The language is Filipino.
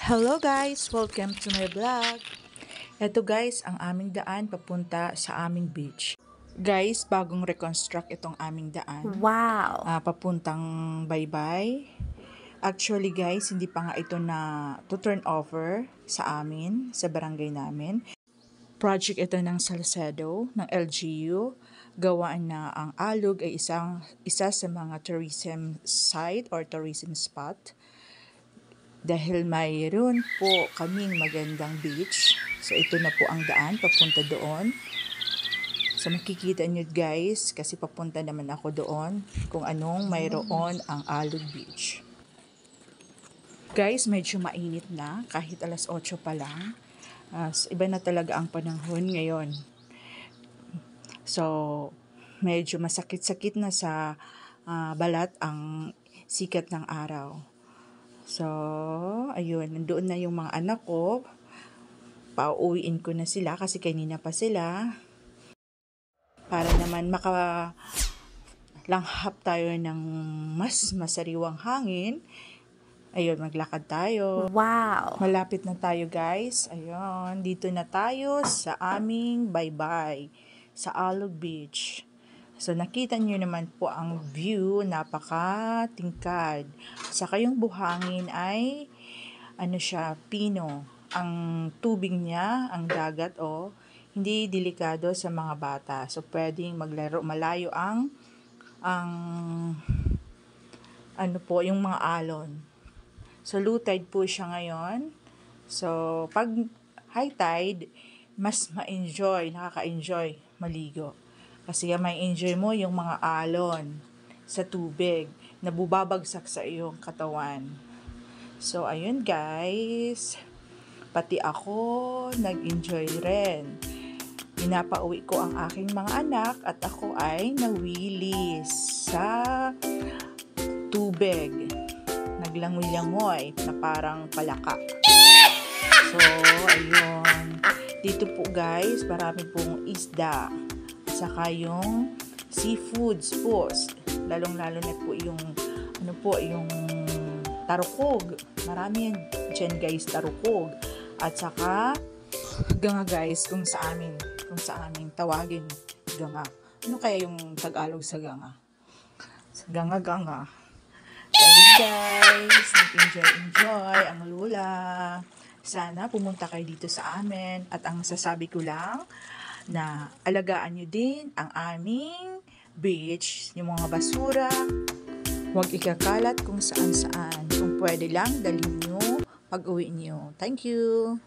Hello guys! Welcome to my vlog. Ito guys, ang aming daan papunta sa aming beach. Guys, bagong reconstruct itong aming daan. Wow! Papuntang Baybay. Actually guys, hindi pa nga ito na to turn over sa amin, sa barangay namin. Project ito ng Salcedo, ng LGU. Gawaan na ang Alug ay isa sa mga tourism site or tourism spot. Dahil mayroon po kaming magandang beach. So, ito na po ang daan papunta doon. So, makikita nyo guys, kasi papunta naman ako doon kung anong mayroon ang Alug Beach. Guys, medyo mainit na kahit alas 8 pa lang. Iba na talaga ang panahon ngayon. So, medyo masakit-sakit na sa balat ang sikat ng araw. So, ayun, nandoon na yung mga anak ko. Pauwiin ko na sila kasi kanina pa sila. Para naman makalanghap tayo ng mas masariwang hangin. Ayun, maglakad tayo. Wow! Malapit na tayo guys. Ayun, dito na tayo sa aming Baybay. Sa Alug Beach. So, nakita nyo naman po ang view, napaka-tingkad. Saka yung buhangin ay, pino. Ang tubig niya, ang dagat, hindi delikado sa mga bata. So, pwedeng maglaro, malayo yung mga alon. So, low tide po siya ngayon. So, pag high tide, mas nakaka-enjoy maligo. Kasi may enjoy mo yung mga alon sa tubig na bubabagsak sa iyong katawan. So, ayun guys. Pati ako nag-enjoy rin. Pinapauwi ko ang aking mga anak at ako ay nawilis sa tubig. Naglangoy-langoy na parang palaka. So, ayun. Dito po guys, marami pong isda. Saka yung seafoods po. Lalong-lalo na po yung yung tarukog. Marami yan dyan guys, tarukog. At saka ganga guys, kung sa amin tawagin ganga. Ano kaya yung Tagalog sa ganga? Sa ganga. So guys, nag-enjoy ang lula. Sana pumunta kayo dito sa amin. At ang sasabi ko lang, na alagaan nyo din ang aming beach, yung mga basura, huwag ikakalat kung saan-saan. Kung pwede lang, dalhin nyo pag uwi nyo. Thank you!